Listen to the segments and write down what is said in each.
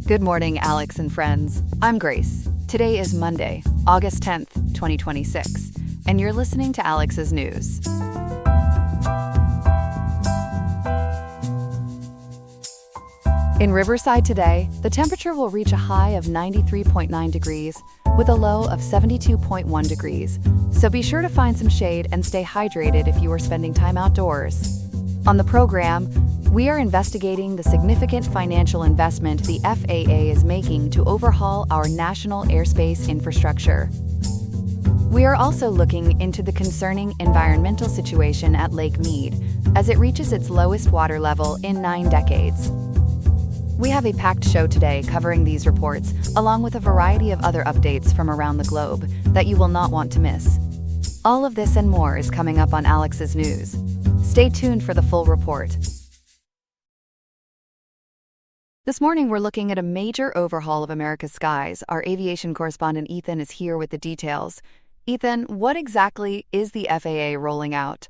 Good morning, Alex and friends. I'm Grace. Today is Monday, August 10th, 2026, and you're listening to Alex's News. In Riverside today, the temperature will reach a high of 93.9 degrees with a low of 72.1 degrees, so be sure to find some shade and stay hydrated if you are spending time outdoors. On the program, we are investigating the significant financial investment the FAA is making to overhaul our national airspace infrastructure. We are also looking into the concerning environmental situation at Lake Mead as it reaches its lowest water level in 9 decades. We have a packed show today covering these reports, along with a variety of other updates from around the globe that you will not want to miss. All of this and more is coming up on Alex's News. Stay tuned for the full report. This morning, we're looking at a major overhaul of America's skies. Our aviation correspondent Ethan is here with the details. Ethan, what exactly is the FAA rolling out?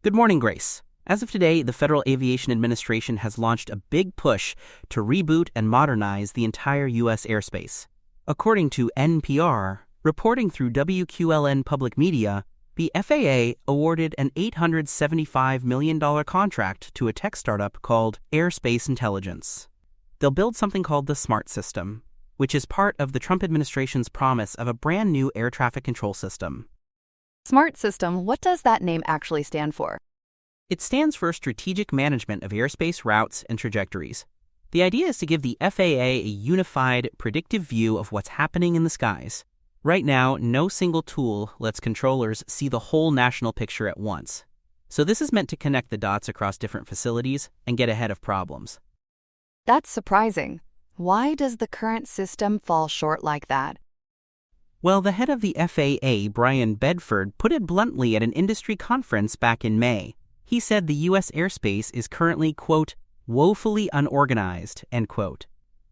Good morning, Grace. As of today, the Federal Aviation Administration has launched a big push to reboot and modernize the entire U.S. airspace. According to NPR, reporting through WQLN Public Media, the FAA awarded an $875 million contract to a tech startup called Airspace Intelligence. They'll build something called the SMART system, which is part of the Trump administration's promise of a brand new air traffic control system. SMART system, what does that name actually stand for? It stands for Strategic Management of Airspace Routes and Trajectories. The idea is to give the FAA a unified, predictive view of what's happening in the skies. Right now, no single tool lets controllers see the whole national picture at once. So this is meant to connect the dots across different facilities and get ahead of problems. That's surprising. Why does the current system fall short like that? Well, the head of the FAA, Brian Bedford, put it bluntly at an industry conference back in May. He said the U.S. airspace is currently, quote, woefully unorganized, end quote.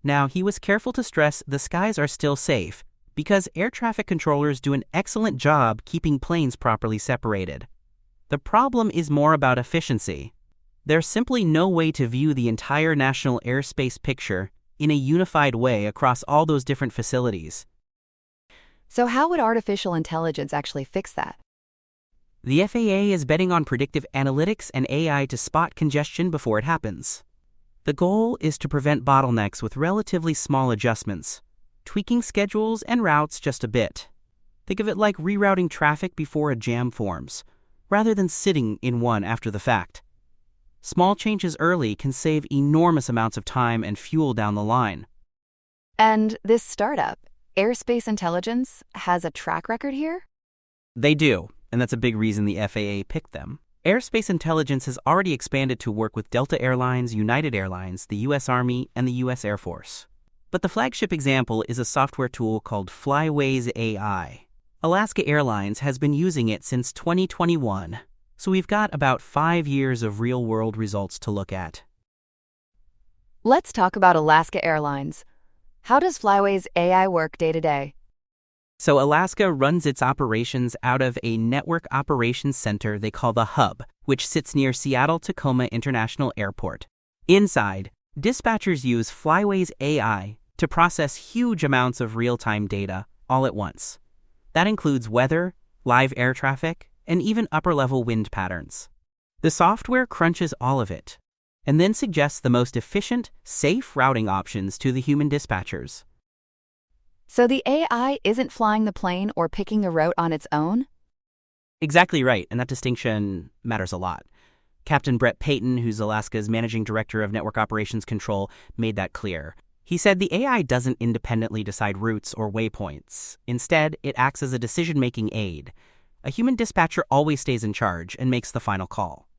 Now, he was careful to stress the skies are still safe because air traffic controllers do an excellent job keeping planes properly separated. The problem is more about efficiency. There's simply no way to view the entire national airspace picture in a unified way across all those different facilities. So how would artificial intelligence actually fix that? The FAA is betting on predictive analytics and AI to spot congestion before it happens. The goal is to prevent bottlenecks with relatively small adjustments, tweaking schedules and routes just a bit. Think of it like rerouting traffic before a jam forms, rather than sitting in one after the fact. Small changes early can save enormous amounts of time and fuel down the line. And this startup, Airspace Intelligence, has a track record here? They do, and that's a big reason the FAA picked them. Airspace Intelligence has already expanded to work with Delta Airlines, United Airlines, the U.S. Army, and the U.S. Air Force. But the flagship example is a software tool called Flyways AI. Alaska Airlines has been using it since 2021, so we've got about 5 years of real-world results to look at. Let's talk about Alaska Airlines. How does Flyways AI work day to day? So Alaska runs its operations out of a network operations center they call the Hub, which sits near Seattle-Tacoma International Airport. Inside, dispatchers use Flyways AI to process huge amounts of real-time data all at once. That includes weather, live air traffic, and even upper-level wind patterns. The software crunches all of it, and then suggests the most efficient, safe routing options to the human dispatchers. So the AI isn't flying the plane or picking the route on its own? Exactly right, and that distinction matters a lot. Captain Brett Payton, who's Alaska's Managing Director of Network Operations Control, made that clear. He said the AI doesn't independently decide routes or waypoints. Instead, it acts as a decision-making aid. A human dispatcher always stays in charge and makes the final call.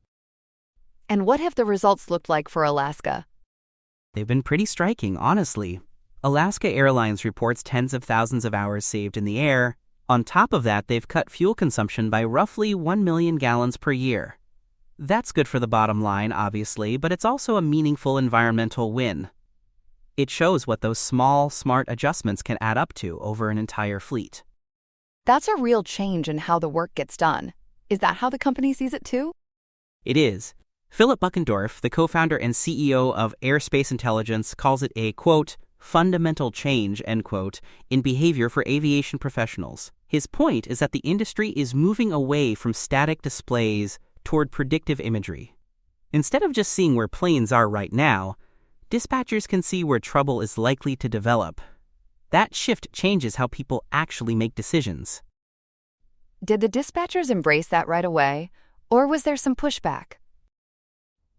And what have the results looked like for Alaska? They've been pretty striking, honestly. Alaska Airlines reports tens of thousands of hours saved in the air. On top of that, they've cut fuel consumption by roughly 1 million gallons per year. That's good for the bottom line, obviously, but it's also a meaningful environmental win. It shows what those small, smart adjustments can add up to over an entire fleet. That's a real change in how the work gets done. Is that how the company sees it too? It is. Philip Buckendorf, the co-founder and CEO of Airspace Intelligence, calls it a, quote, fundamental change, end quote, in behavior for aviation professionals. His point is that the industry is moving away from static displays toward predictive imagery. Instead of just seeing where planes are right now, dispatchers can see where trouble is likely to develop. That shift changes how people actually make decisions. Did the dispatchers embrace that right away, or was there some pushback?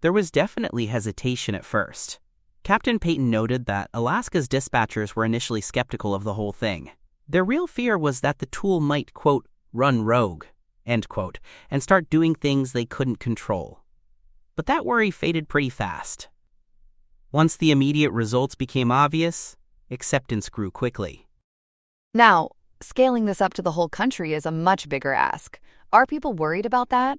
There was definitely hesitation at first. Captain Payton noted that Alaska's dispatchers were initially skeptical of the whole thing. Their real fear was that the tool might, quote, run rogue, end quote, and start doing things they couldn't control. But that worry faded pretty fast. Once the immediate results became obvious, acceptance grew quickly. Now, scaling this up to the whole country is a much bigger ask. Are people worried about that?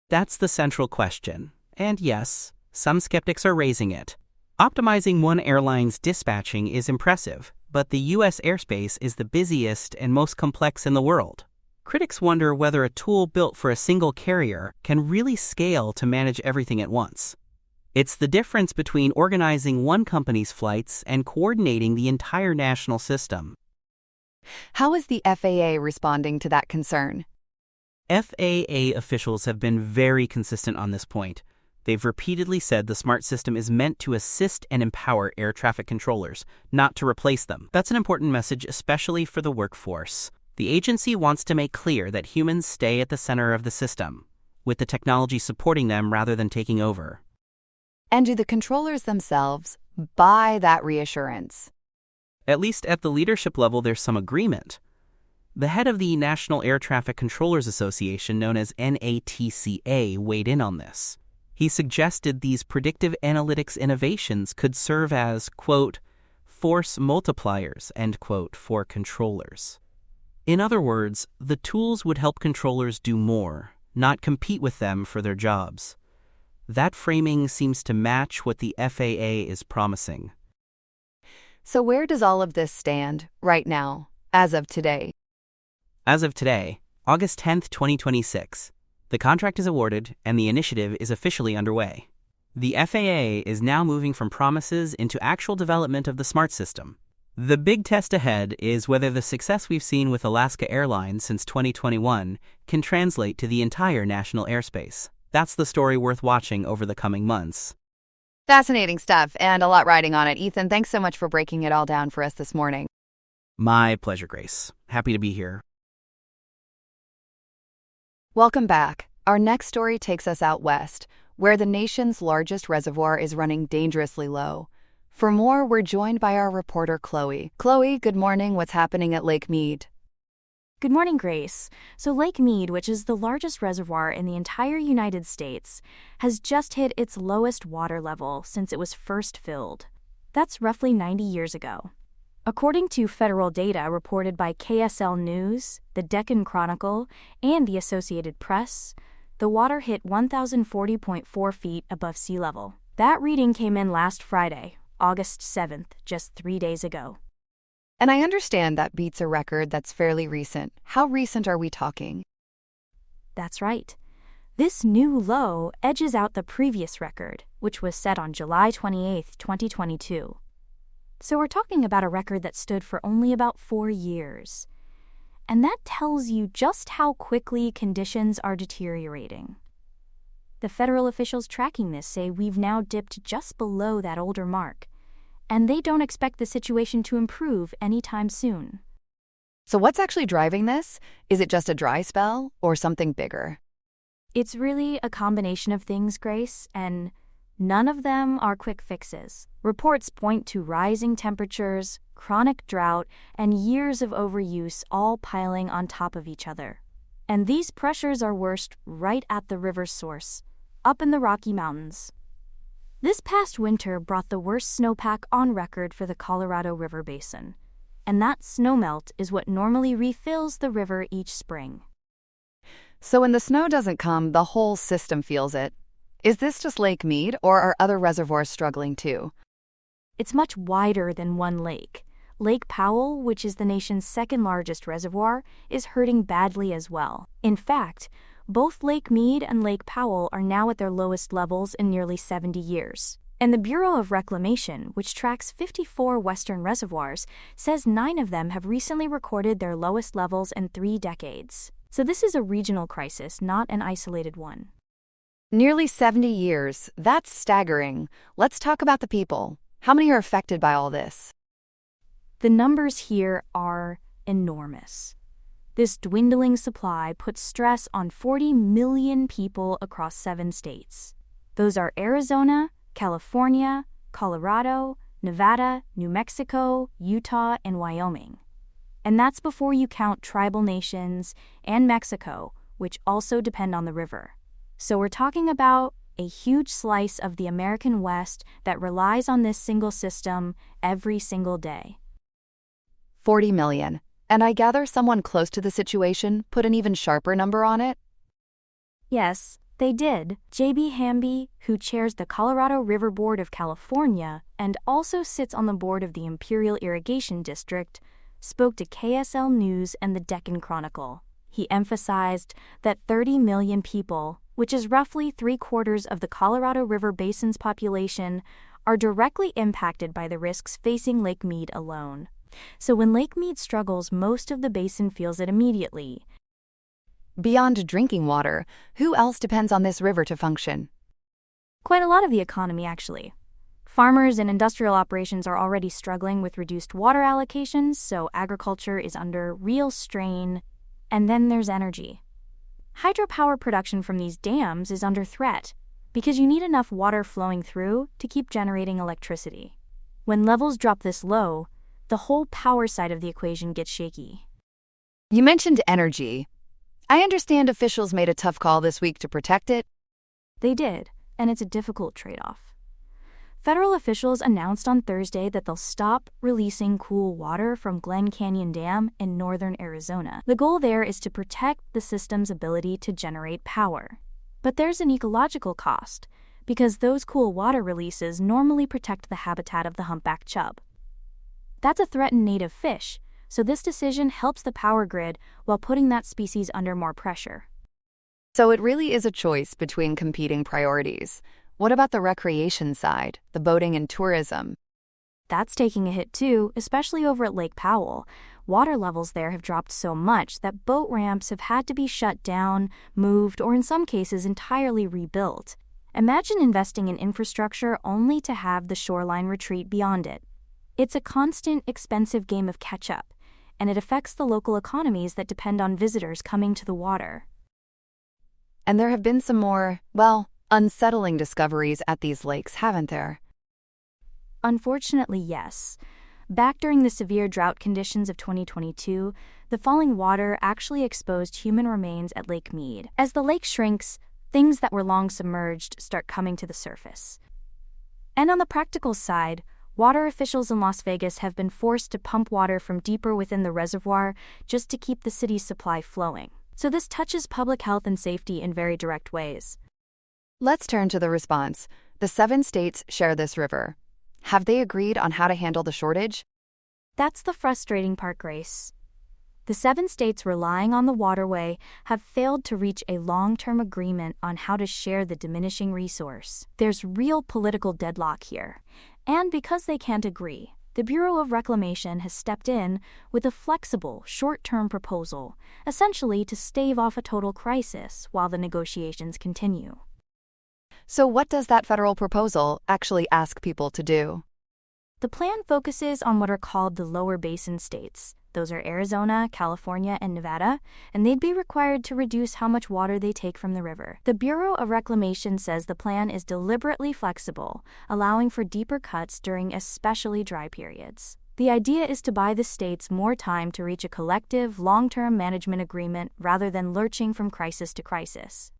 That's the central question. And yes, some skeptics are raising it. Optimizing one airline's dispatching is impressive, but the U.S. airspace is the busiest and most complex in the world. Critics wonder whether a tool built for a single carrier can really scale to manage everything at once. It's the difference between organizing one company's flights and coordinating the entire national system. How is the FAA responding to that concern? FAA officials have been very consistent on this point. They've repeatedly said the smart system is meant to assist and empower air traffic controllers, not to replace them. That's an important message, especially for the workforce. The agency wants to make clear that humans stay at the center of the system, with the technology supporting them rather than taking over. And do the controllers themselves buy that reassurance? At least at the leadership level, there's some agreement. The head of the National Air Traffic Controllers Association, known as NATCA, weighed in on this. He suggested these predictive analytics innovations could serve as, quote, force multipliers, end quote, for controllers. In other words, the tools would help controllers do more, not compete with them for their jobs. That framing seems to match what the FAA is promising. So where does all of this stand right now, as of today? As of today, August 10th, 2026, the contract is awarded and the initiative is officially underway. The FAA is now moving from promises into actual development of the smart system. The big test ahead is whether the success we've seen with Alaska Airlines since 2021 can translate to the entire national airspace. That's the story worth watching over the coming months. Fascinating stuff and a lot riding on it. Ethan, thanks so much for breaking it all down for us this morning. My pleasure, Grace. Happy to be here. Welcome back. Our next story takes us out west, where the nation's largest reservoir is running dangerously low. For more, we're joined by our reporter, Chloe. Chloe, good morning. What's happening at Lake Mead? Good morning, Grace. So Lake Mead, which is the largest reservoir in the entire United States, has just hit its lowest water level since it was first filled. That's roughly 90 years ago. According to federal data reported by KSL News, the Deccan Chronicle, and the Associated Press, the water hit 1,040.4 feet above sea level. That reading came in last Friday, August 7th, just 3 days ago. And I understand that beats a record that's fairly recent. How recent are we talking? That's right. This new low edges out the previous record, which was set on July 28, 2022. So we're talking about a record that stood for only about 4 years. And that tells you just how quickly conditions are deteriorating. The federal officials tracking this say we've now dipped just below that older mark, and they don't expect the situation to improve anytime soon. So what's actually driving this? Is it just a dry spell or something bigger? It's really a combination of things, Grace, and none of them are quick fixes. Reports point to rising temperatures, chronic drought, and years of overuse all piling on top of each other. And these pressures are worst right at the river's source, up in the Rocky Mountains. This past winter brought the worst snowpack on record for the Colorado River Basin, and that snowmelt is what normally refills the river each spring. So when the snow doesn't come, the whole system feels it. Is this just Lake Mead, or are other reservoirs struggling too? It's much wider than one lake. Lake Powell, which is the nation's second largest reservoir, is hurting badly as well. In fact, both Lake Mead and Lake Powell are now at their lowest levels in nearly 70 years. And the Bureau of Reclamation, which tracks 54 western reservoirs, says 9 of them have recently recorded their lowest levels in 3 decades. So this is a regional crisis, not an isolated one. Nearly 70 years. That's staggering. Let's talk about the people. How many are affected by all this? The numbers here are enormous. This dwindling supply puts stress on 40 million people across 7 states. Those are Arizona, California, Colorado, Nevada, New Mexico, Utah, and Wyoming. And that's before you count tribal nations and Mexico, which also depend on the river. So we're talking about a huge slice of the American West that relies on this single system every single day. 40 million. And I gather someone close to the situation put an even sharper number on it? Yes, they did. J.B. Hamby, who chairs the Colorado River Board of California and also sits on the board of the Imperial Irrigation District, spoke to KSL News and the Deccan Chronicle. He emphasized that 30 million people, which is roughly 3/4 of the Colorado River Basin's population, are directly impacted by the risks facing Lake Mead alone. So when Lake Mead struggles, most of the basin feels it immediately. Beyond drinking water, who else depends on this river to function? Quite a lot of the economy, actually. Farmers and industrial operations are already struggling with reduced water allocations, so agriculture is under real strain. And then there's energy. Hydropower production from these dams is under threat because you need enough water flowing through to keep generating electricity. When levels drop this low, the whole power side of the equation gets shaky. You mentioned energy. I understand officials made a tough call this week to protect it. They did, and it's a difficult trade-off. Federal officials announced on Thursday that they'll stop releasing cool water from Glen Canyon Dam in northern Arizona. The goal there is to protect the system's ability to generate power. But there's an ecological cost, because those cool water releases normally protect the habitat of the humpback chub. That's a threatened native fish, so this decision helps the power grid while putting that species under more pressure. So it really is a choice between competing priorities. What about the recreation side, the boating and tourism? That's taking a hit too, especially over at Lake Powell. Water levels there have dropped so much that boat ramps have had to be shut down, moved, or in some cases entirely rebuilt. Imagine investing in infrastructure only to have the shoreline retreat beyond it. It's a constant, expensive game of catch-up, and it affects the local economies that depend on visitors coming to the water. And there have been some more, unsettling discoveries at these lakes, haven't there? Unfortunately, yes. Back during the severe drought conditions of 2022, the falling water actually exposed human remains at Lake Mead. As the lake shrinks, things that were long submerged start coming to the surface. And on the practical side, water officials in Las Vegas have been forced to pump water from deeper within the reservoir just to keep the city's supply flowing. So this touches public health and safety in very direct ways. Let's turn to the response. The 7 states share this river. Have they agreed on how to handle the shortage? That's the frustrating part, Grace. The 7 states relying on the waterway have failed to reach a long-term agreement on how to share the diminishing resource. There's real political deadlock here. And because they can't agree, the Bureau of Reclamation has stepped in with a flexible, short-term proposal, essentially to stave off a total crisis while the negotiations continue. So what does that federal proposal actually ask people to do? The plan focuses on what are called the lower basin states. Those are Arizona, California, and Nevada, and they'd be required to reduce how much water they take from the river. The Bureau of Reclamation says the plan is deliberately flexible, allowing for deeper cuts during especially dry periods. The idea is to buy the states more time to reach a collective, long-term management agreement rather than lurching from crisis to crisis.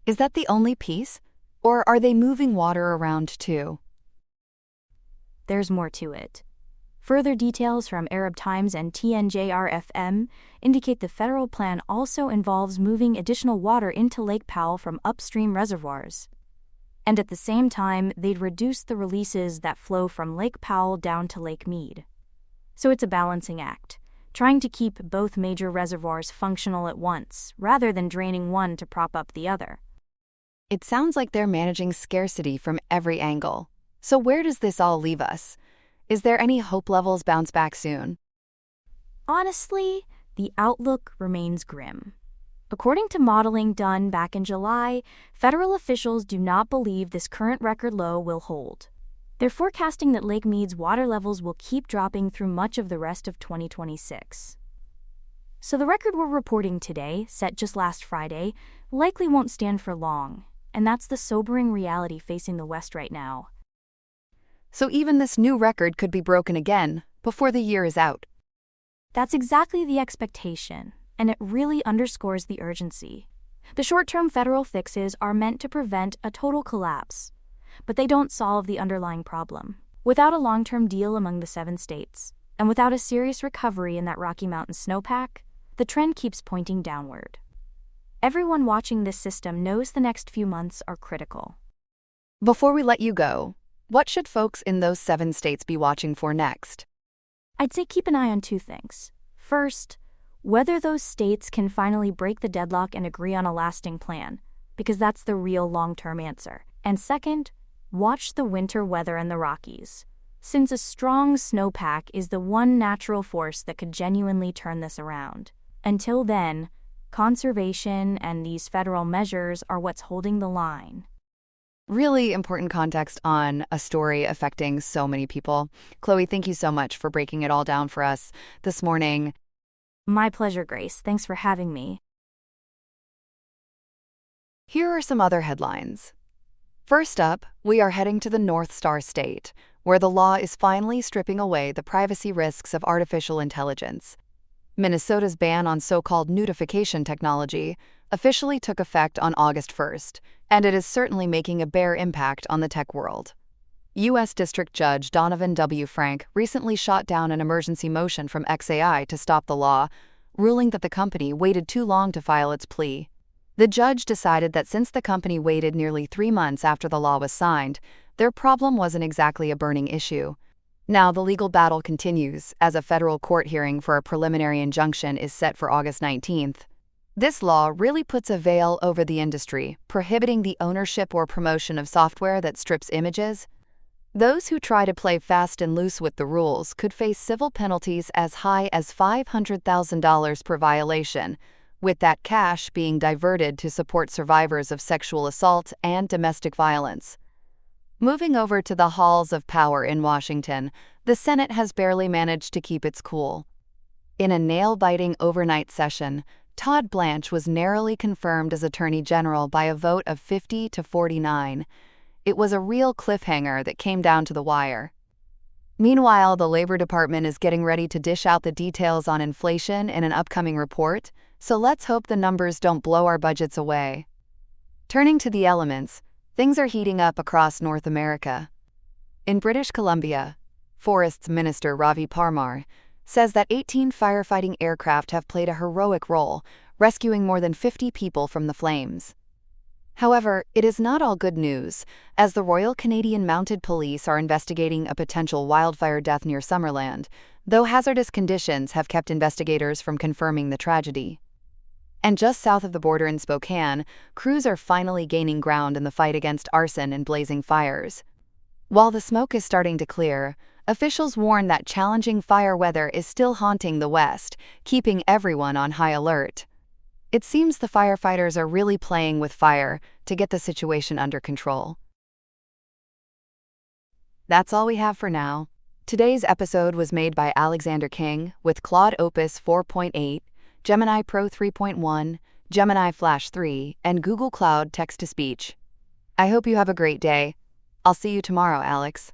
Is that the only piece? Or are they moving water around too? There's more to it. Further details from Arab Times and TNJR-FM indicate the federal plan also involves moving additional water into Lake Powell from upstream reservoirs. And at the same time, they'd reduce the releases that flow from Lake Powell down to Lake Mead. So it's a balancing act, trying to keep both major reservoirs functional at once, rather than draining one to prop up the other. It sounds like they're managing scarcity from every angle. So where does this all leave us? Is there any hope levels bounce back soon? Honestly, the outlook remains grim. According to modeling done back in July, federal officials do not believe this current record low will hold. They're forecasting that Lake Mead's water levels will keep dropping through much of the rest of 2026. So the record we're reporting today, set just last Friday, likely won't stand for long, and that's the sobering reality facing the West right now. So even this new record could be broken again before the year is out. That's exactly the expectation, and it really underscores the urgency. The short-term federal fixes are meant to prevent a total collapse, but they don't solve the underlying problem. Without a long-term deal among the 7 states, and without a serious recovery in that Rocky Mountain snowpack, the trend keeps pointing downward. Everyone watching this system knows the next few months are critical. Before we let you go, what should folks in those 7 states be watching for next? I'd say keep an eye on 2 things. First, whether those states can finally break the deadlock and agree on a lasting plan, because that's the real long-term answer. And second, watch the winter weather in the Rockies, since a strong snowpack is the one natural force that could genuinely turn this around. Until then, conservation and these federal measures are what's holding the line. Really important context on a story affecting so many people. Chloe, thank you so much for breaking it all down for us this morning. My pleasure, Grace. Thanks for having me. Here are some other headlines. First up, we are heading to the North Star State, where the law is finally stripping away the privacy risks of artificial intelligence. Minnesota's ban on so-called nudification technology officially took effect on August 1st, and it is certainly making a bare impact on the tech world. U.S. District Judge Donovan W. Frank recently shot down an emergency motion from XAI to stop the law, ruling that the company waited too long to file its plea. The judge decided that since the company waited nearly 3 months after the law was signed, their problem wasn't exactly a burning issue. Now the legal battle continues, as a federal court hearing for a preliminary injunction is set for August 19th. This law really puts a veil over the industry, prohibiting the ownership or promotion of software that strips images. Those who try to play fast and loose with the rules could face civil penalties as high as $500,000 per violation, with that cash being diverted to support survivors of sexual assault and domestic violence. Moving over to the halls of power in Washington, the Senate has barely managed to keep its cool. In a nail-biting overnight session, Todd Blanche was narrowly confirmed as Attorney General by a vote of 50 to 49. It was a real cliffhanger that came down to the wire. Meanwhile, the Labor Department is getting ready to dish out the details on inflation in an upcoming report, so let's hope the numbers don't blow our budgets away. Turning to the elements, things are heating up across North America. In British Columbia, Forests Minister Ravi Parmar says that 18 firefighting aircraft have played a heroic role, rescuing more than 50 people from the flames. However, it is not all good news, as the Royal Canadian Mounted Police are investigating a potential wildfire death near Summerland, though hazardous conditions have kept investigators from confirming the tragedy. And just south of the border in Spokane, crews are finally gaining ground in the fight against arson and blazing fires. While the smoke is starting to clear, officials warn that challenging fire weather is still haunting the West, keeping everyone on high alert. It seems the firefighters are really playing with fire to get the situation under control. That's all we have for now. Today's episode was made by Alexander King with Claude Opus 4.8, Gemini Pro 3.1, Gemini Flash 3, and Google Cloud Text-to-Speech. I hope you have a great day. I'll see you tomorrow, Alex.